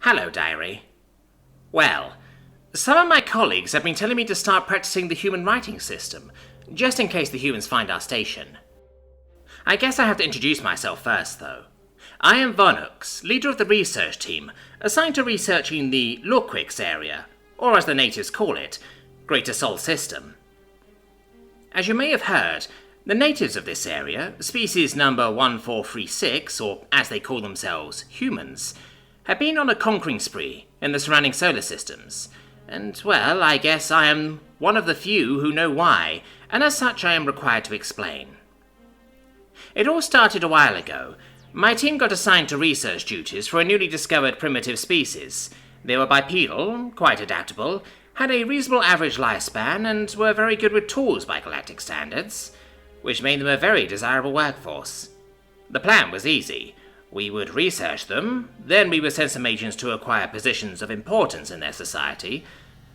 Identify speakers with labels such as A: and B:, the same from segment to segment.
A: Hello, Diary. Well, some of my colleagues have been telling me to start practicing the human writing system, just in case the humans find our station. I guess I have to introduce myself first, though. I am Vonux, leader of the research team, assigned to researching the Lorquix area, or as the natives call it, Greater Sol System. As you may have heard, the natives of this area, species number 1436, or as they call themselves, humans, have been on a conquering spree in the surrounding solar systems, and, well, I guess I am one of the few who know why, and as such I am required to explain. It all started a while ago. My team got assigned to research duties for a newly discovered primitive species. They were bipedal, quite adaptable, had a reasonable average lifespan, and were very good with tools by galactic standards, which made them a very desirable workforce. The plan was easy. We would research them, then we would send some agents to acquire positions of importance in their society.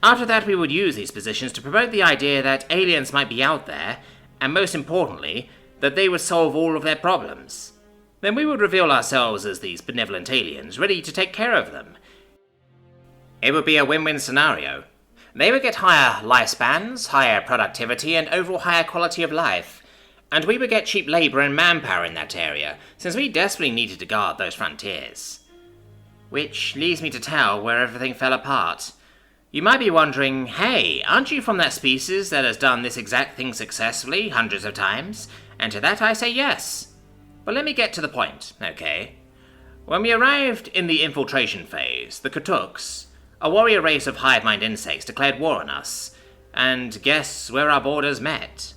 A: After that, we would use these positions to promote the idea that aliens might be out there, and most importantly, that they would solve all of their problems. Then we would reveal ourselves as these benevolent aliens, ready to take care of them. It would be a win-win scenario. They would get higher lifespans, higher productivity, and overall higher quality of life. And we would get cheap labour and manpower in that area, since we desperately needed to guard those frontiers. Which leads me to tell where everything fell apart. You might be wondering, hey, aren't you from that species that has done this exact thing successfully hundreds of times? And to that I say yes. But let me get to the point, okay? When we arrived in the infiltration phase, the Katuks, a warrior race of hive-mind insects, declared war on us. And guess where our borders met?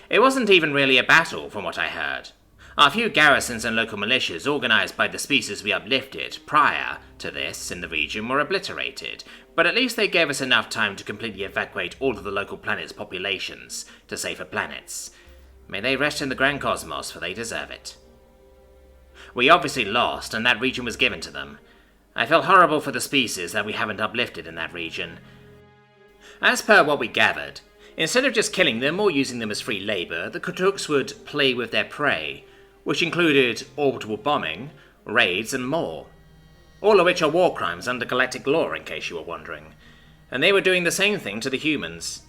A: It wasn't even really a battle, from what I heard. Our few garrisons and local militias organised by the species we uplifted prior to this in the region were obliterated, but at least they gave us enough time to completely evacuate all of the local planets' populations to safer planets. May they rest in the grand cosmos, for they deserve it. We obviously lost, and that region was given to them. I feel horrible for the species that we haven't uplifted in that region. As per what we gathered, instead of just killing them or using them as free labour, the Katuks would play with their prey, which included orbital bombing, raids, and more. All of which are war crimes under galactic law, in case you were wondering. And they were doing the same thing to the humans.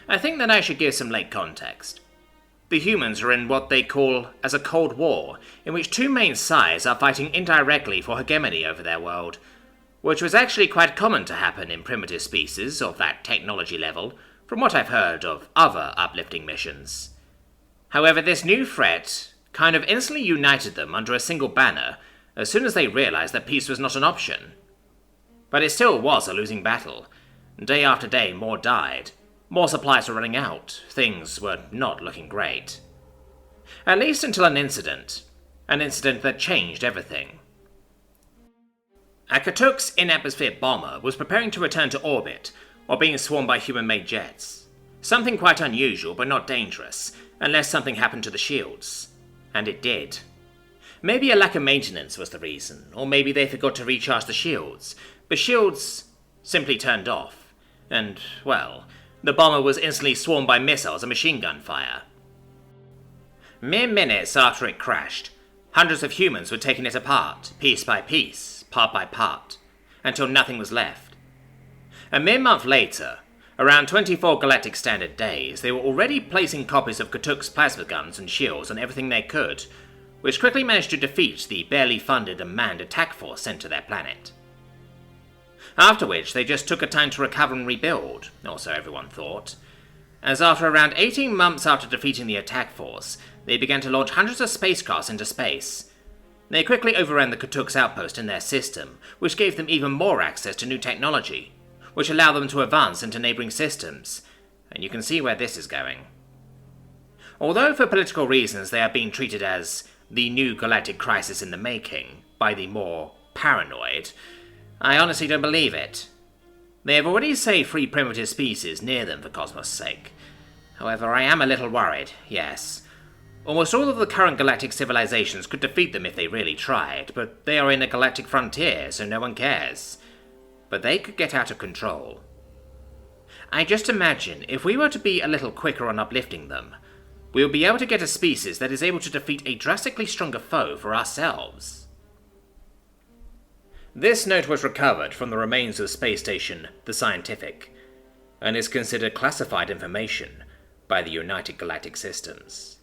A: I think that I should give some late context. The humans are in what they call as a Cold War, in which two main sides are fighting indirectly for hegemony over their world, which was actually quite common to happen in primitive species of that technology level, from what I've heard of other uplifting missions. However, this new threat kind of instantly united them under a single banner as soon as they realized that peace was not an option. But it still was a losing battle. Day after day, more died. More supplies were running out. Things were not looking great. At least until an incident that changed everything. A Katuk's in-atmosphere bomber was preparing to return to orbit while being swarmed by human-made jets. Something quite unusual, but not dangerous, unless something happened to the shields. And it did. Maybe a lack of maintenance was the reason, or maybe they forgot to recharge the shields, but shields simply turned off. And, well, the bomber was instantly swarmed by missiles and machine gun fire. Mere minutes after it crashed, hundreds of humans were taking it apart, piece by piece, part by part, until nothing was left. A mere month later, around 24 Galactic Standard days, they were already placing copies of Katuk's plasma guns and shields on everything they could, which quickly managed to defeat the barely funded and manned attack force sent to their planet. After which, they just took a time to recover and rebuild, or so everyone thought, as after around 18 months after defeating the attack force, they began to launch hundreds of spacecrafts into space. They quickly overran the Katuk's outpost in their system, which gave them even more access to new technology, which allowed them to advance into neighbouring systems, and you can see where this is going. Although for political reasons they are being treated as the new galactic crisis in the making by the more paranoid, I honestly don't believe it. They have already saved 3 primitive species near them for Cosmos' sake. However, I am a little worried, yes. Almost all of the current galactic civilizations could defeat them if they really tried, but they are in a galactic frontier, so no one cares. But they could get out of control. I just imagine if we were to be a little quicker on uplifting them, we will be able to get a species that is able to defeat a drastically stronger foe for ourselves. This note was recovered from the remains of the space station, the Scientific, and is considered classified information by the United Galactic Systems.